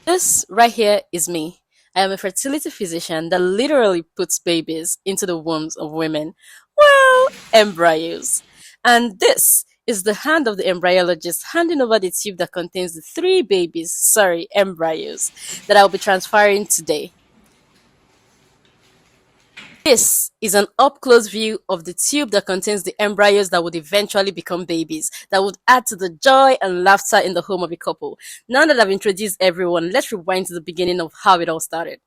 This right here is me. I am a fertility physician that literally puts babies into the wombs of women. Well, embryos. And this is the hand of the embryologist handing over the tube that contains the three babies, sorry, embryos, that I'll be transferring today. This is an up-close view of the tube that contains the embryos that would eventually become babies, that would add to the joy and laughter in the home of a couple. Now that I've introduced everyone, let's rewind to the beginning of how it all started.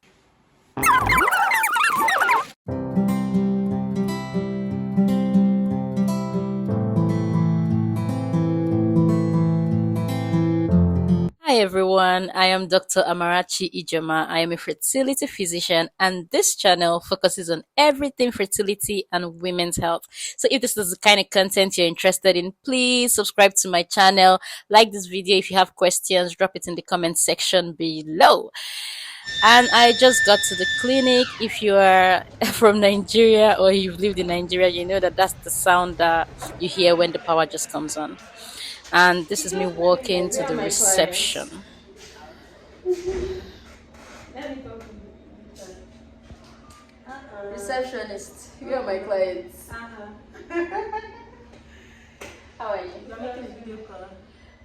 Hi everyone, I am Dr. Amarachi Ijeoma. I am a fertility physician and this channel focuses on everything fertility and women's health. So if this is the kind of content you're interested in, please subscribe to my channel, like this video. If you have questions, drop it in the comment section below. And I just got to the clinic. If you are from Nigeria or you've lived in Nigeria, you know that that's the sound that you hear when the power just comes on. And this is me walking to the reception. Receptionist, you are my clients. How are you? You're making a video call.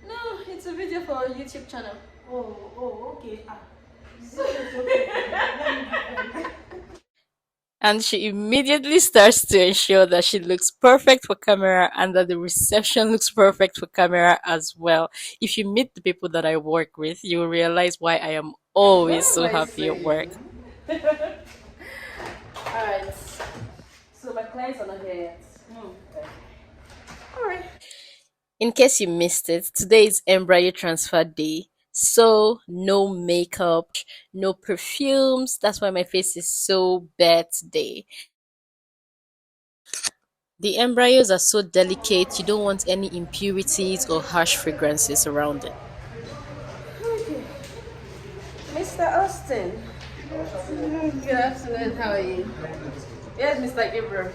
No, it's a video for our YouTube channel. Okay. And she immediately starts to ensure that she looks perfect for camera and that the reception looks perfect for camera as well. If you meet the people that I work with, you will realize why I am always so happy at work. Alright, so my clients are not here yet. Alright. In case you missed it, today is Embryo Transfer Day. So, no makeup, no perfumes. That's why my face is so bare today. The embryos are so delicate, you don't want any impurities or harsh fragrances around it. Okay. Mr. Austin. Good afternoon, how are you? Yes, Mr. Gabriel.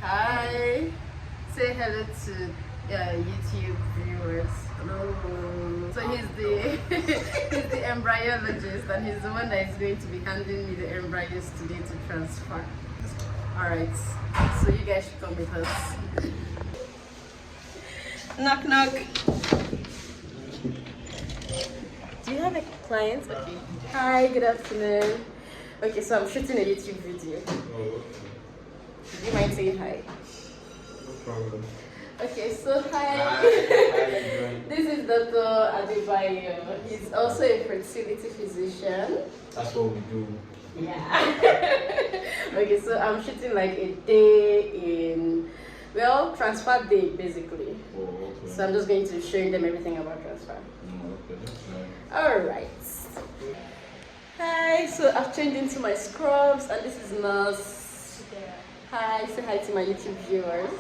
Hi. Say hello to YouTube viewers. Hello. So he's the he's the embryologist and he's the one that is going to be handing me the embryos today to transfer. Alright. So you guys should come with us. Knock knock. Do you have a client? Okay. Hi, good afternoon. Okay, so I'm shooting a YouTube video. Do you mind saying hi? No problem. Okay, so hi. This is Dr. Adebayo. He's also a fertility physician. That's what we do. Yeah. Okay, so I'm shooting like a day in, well, transfer day basically. Oh, okay. So I'm just going to show them everything about transfer. Okay, that's nice. Alright. Hi, so I've changed into my scrubs and this is Nurse. Hi, say hi to my YouTube viewers.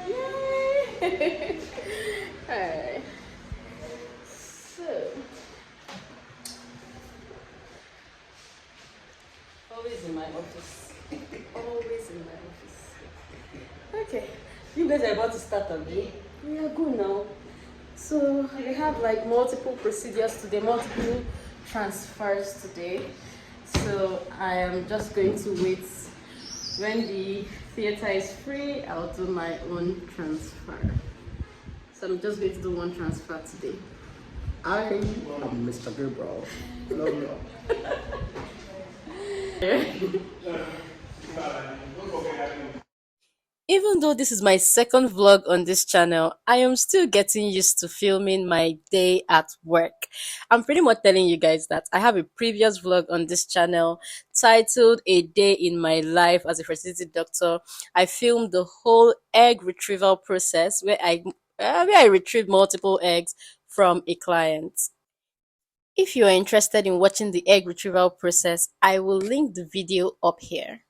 Yay! Alright. So, always in my office. Always in my office. Okay, you guys are about to start on me. We are good now. So, we have like multiple procedures today, multiple transfers today. So, I am just going to wait. When the theater is free, I'll do my own transfer. So I'm just going to do one transfer today. I'm Mr. Gabriel. Hello. Even though this is my second vlog on this channel, I am still getting used to filming my day at work. I'm pretty much telling you guys that I have a previous vlog on this channel titled A Day in My Life as a Fertility Doctor. I filmed the whole egg retrieval process where I retrieved multiple eggs from a client. If you are interested in watching the egg retrieval process, I will link the video up here.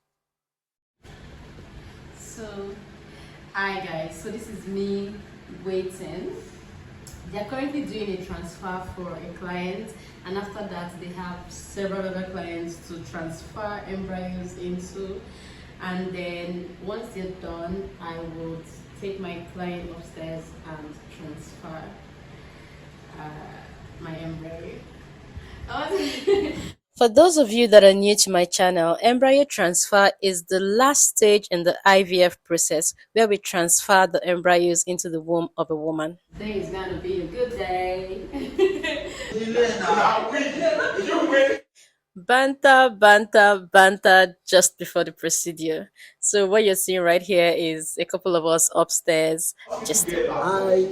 So, hi guys, so this is me waiting. They are currently doing a transfer for a client, and after that they have several other clients to transfer embryos into, and then once they're done, I will take my client upstairs and transfer. my embryo. For those of you that are new to my channel, embryo transfer is the last stage in the IVF process where we transfer the embryos into the womb of a woman. Today is gonna be a good day. Banter, banter, banter just before the procedure. So what you're seeing right here is a couple of us upstairs just I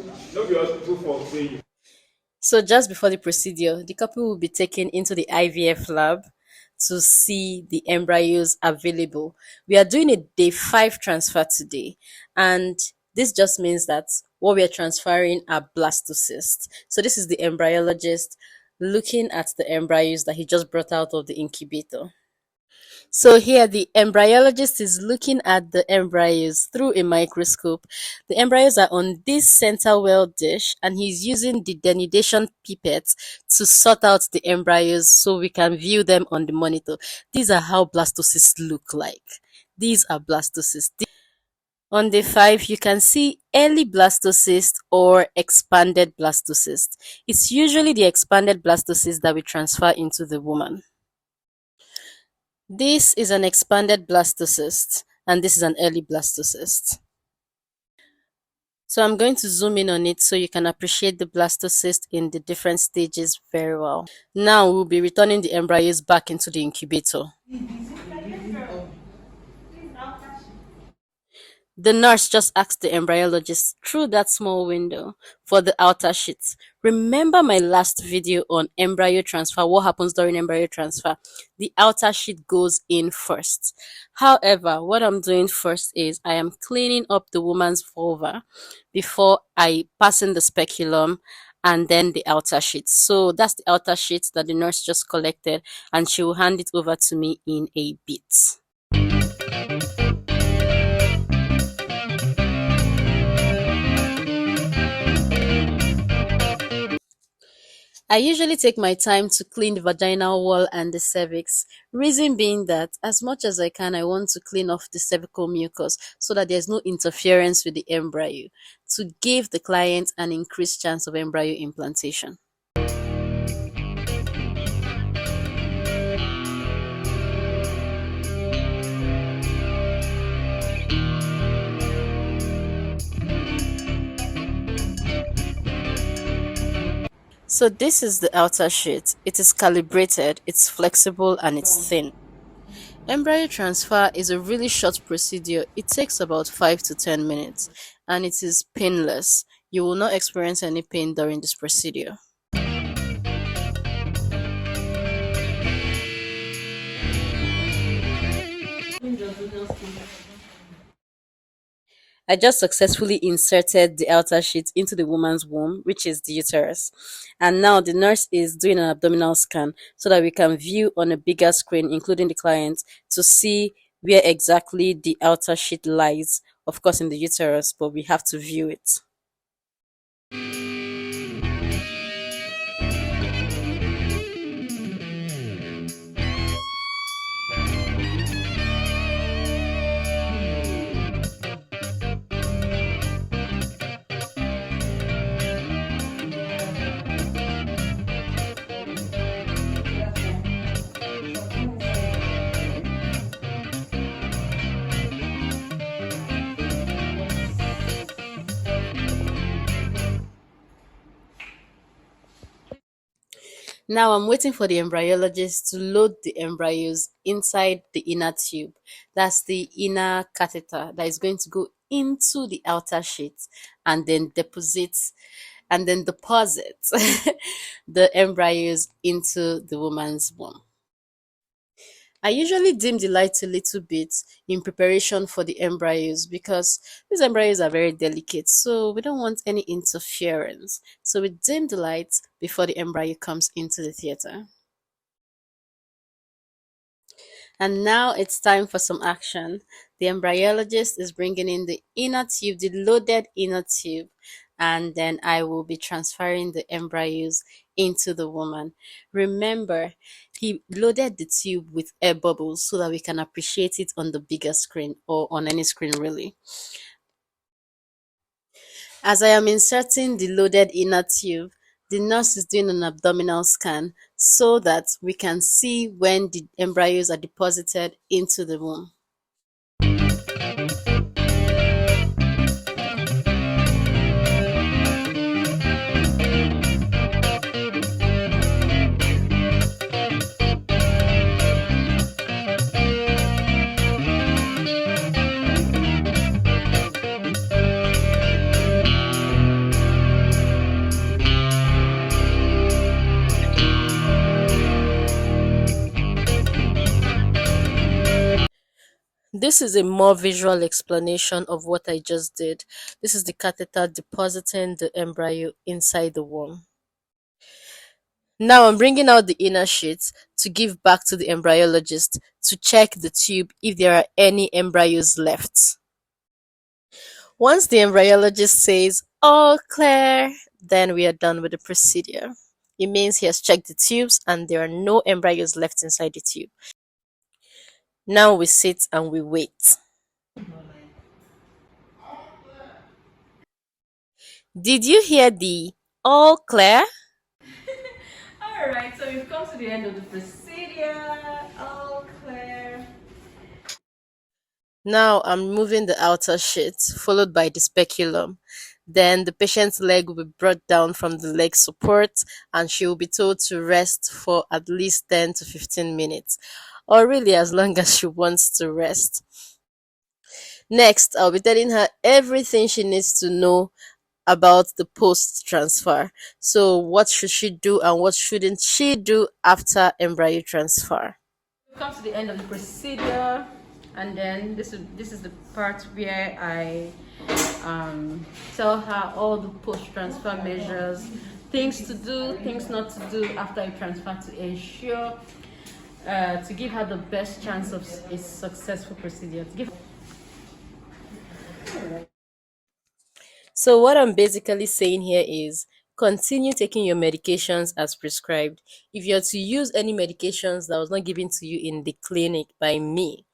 so just before the procedure, the couple will be taken into the IVF lab to see the embryos available. We are doing a day 5 transfer today, and this just means that what we are transferring are blastocysts. So this is the embryologist looking at the embryos that he just brought out of the incubator. So here the embryologist is looking at the embryos through a microscope. The embryos are on this center well dish and he's using the denudation pipette to sort out the embryos so we can view them on the monitor. These are how blastocysts look like. These are blastocysts. On day 5, you can see early blastocyst or expanded blastocyst. It's usually the expanded blastocyst that we transfer into the woman. This is an expanded blastocyst, and this is an early blastocyst. So I'm going to zoom in on it so you can appreciate the blastocyst in the different stages very well. Now we'll be returning the embryos back into the incubator. The nurse just asked the embryologist through that small window for the outer sheets. Remember my last video on embryo transfer, what happens during embryo transfer? The outer sheet goes in first. However, what I'm doing first is I am cleaning up the woman's vulva before I pass in the speculum and then the outer sheet. So that's the outer sheet that the nurse just collected and she will hand it over to me in a bit. I usually take my time to clean the vaginal wall and the cervix. Reason being that as much as I can, I want to clean off the cervical mucus so that there's no interference with the embryo to give the client an increased chance of embryo implantation. So this is the outer sheet. It is calibrated, it's flexible and it's thin. Embryo transfer is a really short procedure. It takes about 5 to 10 minutes and it is painless. You will not experience any pain during this procedure. I just successfully inserted the outer sheet into the woman's womb, which is the uterus. And now the nurse is doing an abdominal scan so that we can view on a bigger screen, including the client, to see where exactly the outer sheet lies. Of course, in the uterus, but we have to view it. Now I'm waiting for the embryologist to load the embryos inside the inner tube. That's the inner catheter that is going to go into the outer sheet and then deposit the embryos into the woman's womb. I usually dim the light a little bit in preparation for the embryos because these embryos are very delicate, so we don't want any interference. So we dim the lights before the embryo comes into the theater. And now it's time for some action. The embryologist is bringing in the inner tube, the loaded inner tube, and then I will be transferring the embryos into the woman. Remember, he loaded the tube with air bubbles so that we can appreciate it on the bigger screen or on any screen really. As I am inserting the loaded inner tube, The nurse is doing an abdominal scan so that we can see when the embryos are deposited into the womb. This is a more visual explanation of what I just did. This is the catheter depositing the embryo inside the womb. Now I'm bringing out the inner sheet to give back to the embryologist to check the tube if there are any embryos left. Once the embryologist says all clear, then we are done with the procedure. It means he has checked the tubes and there are no embryos left inside the tube. Now we sit and we wait. Did you hear the all clear? All right, so we've come to the end of the procedure. All clear. Now I'm removing the outer sheet, followed by the speculum. Then the patient's leg will be brought down from the leg support and she will be told to rest for at least 10 to 15 minutes, or really as long as she wants to rest. Next, I'll be telling her everything she needs to know about the post transfer. So, what should she do and what shouldn't she do after embryo transfer? We've come to the end of the procedure, and then this is the part where I tell her all the post transfer measures, things to do, things not to do after a transfer to ensure to give her the best chance of a successful procedure. So, what I'm basically saying here is continue taking your medications as prescribed. If you're to use any medications that was not given to you in the clinic by me,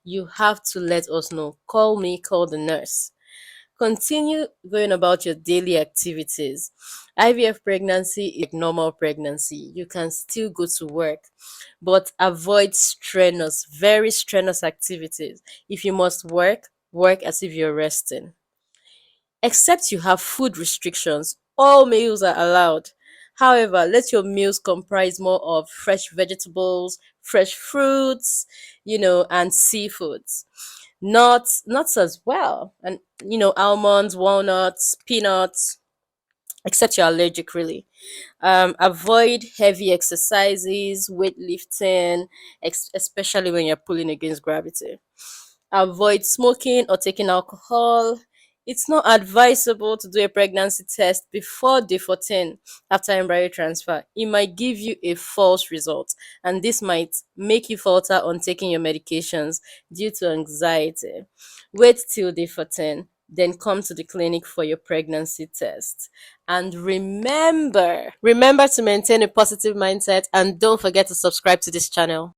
you have to let us know. Call me, call the nurse. Continue going about your daily activities. IVF pregnancy is like normal pregnancy. You can still go to work, but avoid strenuous, very strenuous activities. If you must work, work as if you're resting. Except you have food restrictions, all meals are allowed. However, let your meals comprise more of fresh vegetables, fresh fruits, and seafoods. Nuts as well. And almonds, walnuts, peanuts, except you're allergic really. Avoid heavy exercises, weightlifting, especially when you're pulling against gravity. Avoid smoking or taking alcohol. It's not advisable to do a pregnancy test before day 14 after embryo transfer. It might give you a false result, and this might make you falter on taking your medications due to anxiety. Wait till day 14, then come to the clinic for your pregnancy test. And remember to maintain a positive mindset and don't forget to subscribe to this channel.